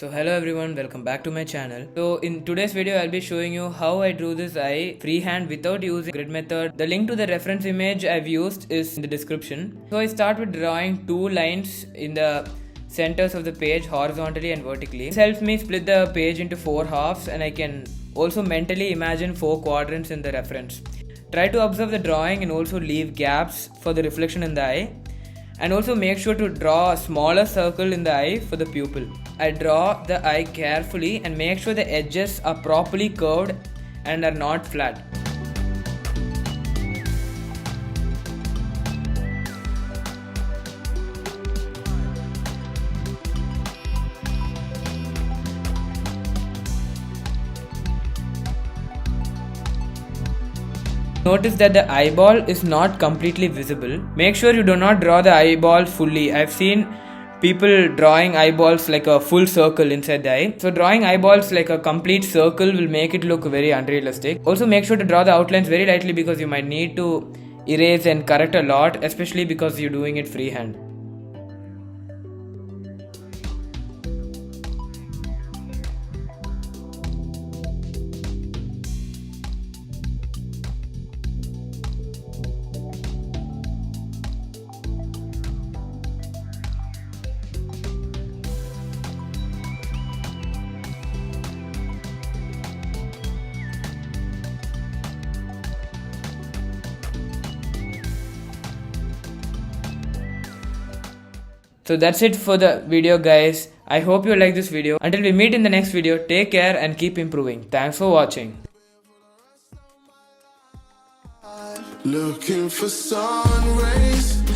So hello everyone, welcome back to my channel. So in today's video I'll be showing you how I drew this eye freehand without using grid method. The link to the reference image I've used is in the description. So I start with drawing two lines in the centers of the page horizontally and vertically. This helps me split the page into four halves and I can also mentally imagine four quadrants in the reference. Try to observe the drawing and also leave gaps for the reflection in the eye. And also make sure to draw a smaller circle in the eye for the pupil. I draw the eye carefully and make sure the edges are properly curved and are not flat. Notice that the eyeball is not completely visible. Make sure you do not draw the eyeball fully. I've seen people drawing eyeballs like a full circle inside the eye. So drawing eyeballs like a complete circle will make it look very unrealistic. Also make sure to draw the outlines very lightly because you might need to erase and correct a lot, especially because you're doing it freehand. So that's it for the video guys. I hope you like this video. Until we meet in the next video, take care and keep improving. Thanks for watching. Looking for sun rays.